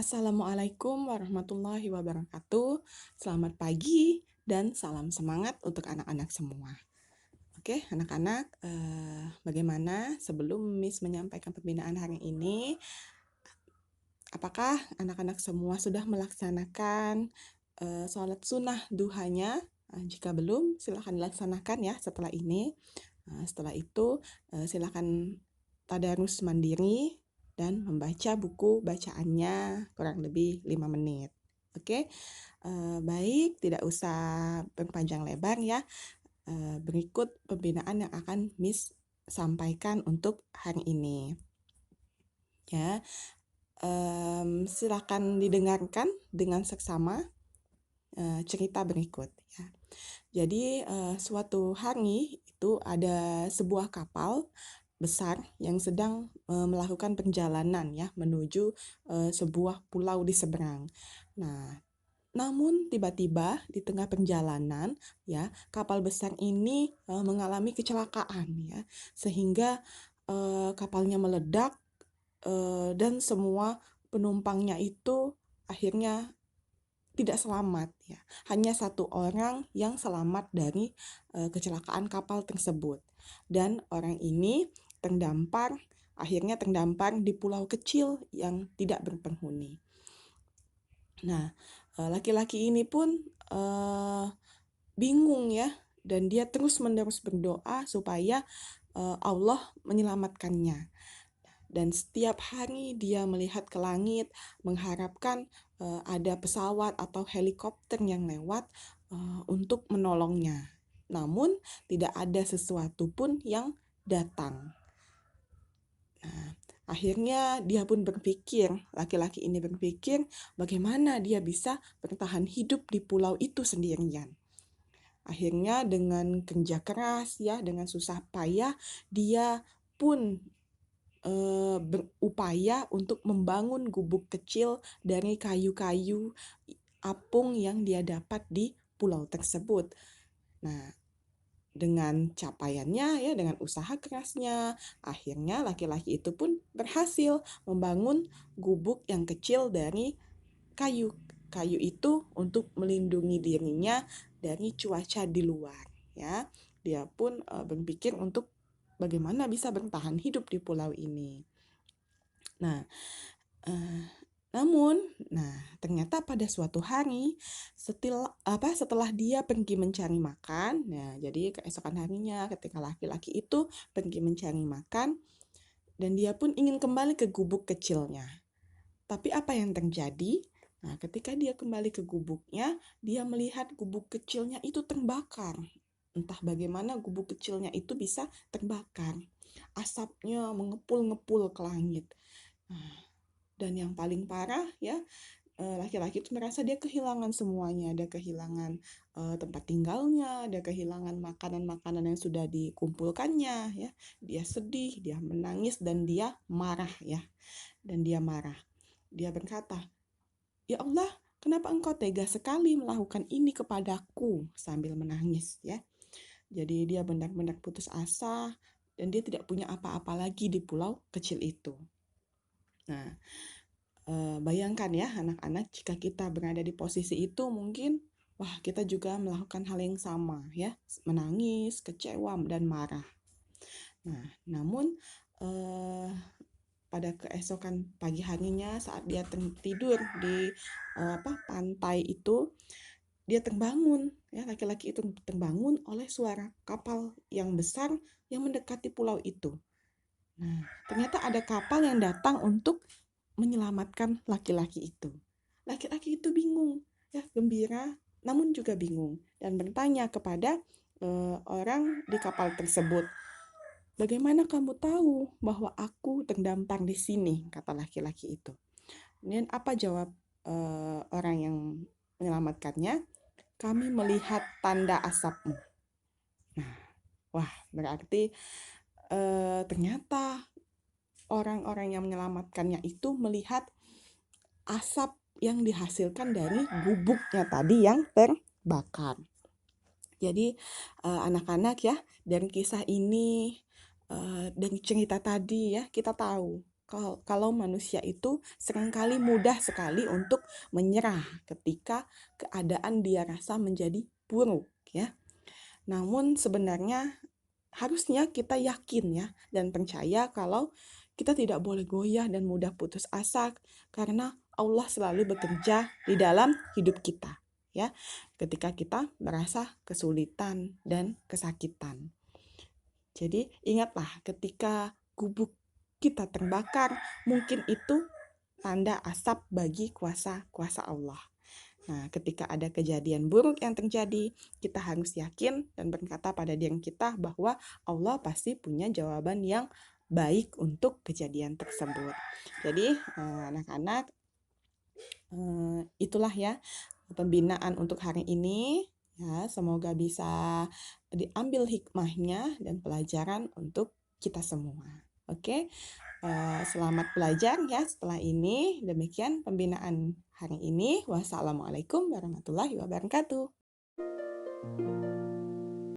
Assalamualaikum warahmatullahi wabarakatuh. Selamat pagi dan salam semangat untuk anak-anak semua. Oke, anak-anak, bagaimana sebelum Miss menyampaikan pembinaan hari ini, apakah anak-anak semua sudah melaksanakan sholat sunnah duhanya? Jika belum, silakan dilaksanakan ya setelah ini. Setelah itu, silakan tadarus mandiri dan membaca buku bacaannya kurang lebih 5 menit. Oke, baik, tidak usah berpanjang lebar ya. Berikut pembinaan yang akan Miss sampaikan untuk hari ini. Ya, silakan didengarkan dengan seksama cerita berikut. Ya. Jadi suatu hari itu ada sebuah kapal besar yang sedang melakukan perjalanan ya menuju sebuah pulau di seberang. Nah, namun tiba-tiba di tengah perjalanan ya kapal besar ini mengalami kecelakaan ya sehingga kapalnya meledak dan semua penumpangnya itu akhirnya tidak selamat ya. Hanya satu orang yang selamat dari kecelakaan kapal tersebut. Dan orang ini akhirnya terdampar di pulau kecil yang tidak berpenghuni. Nah, laki-laki ini pun bingung ya, dan dia terus-menerus berdoa supaya Allah menyelamatkannya. Dan setiap hari dia melihat ke langit, mengharapkan ada pesawat atau helikopter yang lewat untuk menolongnya. Namun tidak ada sesuatu pun yang datang. Nah, akhirnya dia pun laki-laki ini berpikir bagaimana dia bisa bertahan hidup di pulau itu sendirian. Akhirnya dengan kerja keras ya, dengan susah payah, dia pun berupaya untuk membangun gubuk kecil dari kayu-kayu apung yang dia dapat di pulau tersebut. Nah, dengan capaiannya ya, dengan usaha kerasnya, akhirnya laki-laki itu pun berhasil membangun gubuk yang kecil dari kayu. Kayu itu untuk melindungi dirinya dari cuaca di luar ya. Dia pun berpikir untuk bagaimana bisa bertahan hidup di pulau ini. Nah, ternyata pada suatu hari setelah dia pergi mencari makan, nah jadi keesokan harinya ketika laki-laki itu pergi mencari makan dan dia pun ingin kembali ke gubuk kecilnya. Tapi apa yang terjadi? Nah, ketika dia kembali ke gubuknya, dia melihat gubuk kecilnya itu terbakar. Entah bagaimana gubuk kecilnya itu bisa terbakar. Asapnya mengepul-ngepul ke langit. Nah, dan yang paling parah ya, laki-laki itu merasa dia kehilangan semuanya. Dia kehilangan tempat tinggalnya, dia kehilangan makanan-makanan yang sudah dikumpulkannya ya. Dia sedih, dia menangis dan dia marah ya. Dia berkata, "Ya Allah, kenapa engkau tega sekali melakukan ini kepadaku?" sambil menangis ya. Jadi dia benar-benar putus asa dan dia tidak punya apa-apa lagi di pulau kecil itu. Nah, bayangkan ya anak-anak, jika kita berada di posisi itu mungkin kita juga melakukan hal yang sama ya, menangis, kecewa dan marah. Nah, namun pada keesokan pagi harinya saat dia tidur di pantai itu, dia terbangun ya, laki-laki itu terbangun oleh suara kapal yang besar yang mendekati pulau itu. Nah, ternyata ada kapal yang datang untuk menyelamatkan laki-laki itu. Laki-laki itu bingung ya, gembira namun juga bingung dan bertanya kepada orang di kapal tersebut, "Bagaimana kamu tahu bahwa aku terdampar di sini?" kata laki-laki itu. Dan apa jawab orang yang menyelamatkannya? "Kami melihat tanda asapmu." Nah, berarti ternyata orang-orang yang menyelamatkannya itu melihat asap yang dihasilkan dari gubuknya tadi yang terbakar. Jadi anak-anak ya, dari kisah ini, dari cerita tadi ya, kita tahu kalau manusia itu seringkali mudah sekali untuk menyerah ketika keadaan dia rasa menjadi buruk, ya. Namun sebenarnya harusnya kita yakin ya dan percaya kalau kita tidak boleh goyah dan mudah putus asa karena Allah selalu bekerja di dalam hidup kita, ya. Ketika kita merasa kesulitan dan kesakitan. Jadi ingatlah ketika gubuk kita terbakar, mungkin itu tanda asap bagi kuasa-kuasa Allah. Nah, ketika ada kejadian buruk yang terjadi, kita harus yakin dan berkata pada diri kita bahwa Allah pasti punya jawaban yang baik untuk kejadian tersebut. Jadi, anak-anak, itulah ya pembinaan untuk hari ini. Ya, semoga bisa diambil hikmahnya dan pelajaran untuk kita semua. Oke, selamat belajar ya setelah ini. Demikian pembinaan hari ini. Wassalamualaikum warahmatullahi wabarakatuh.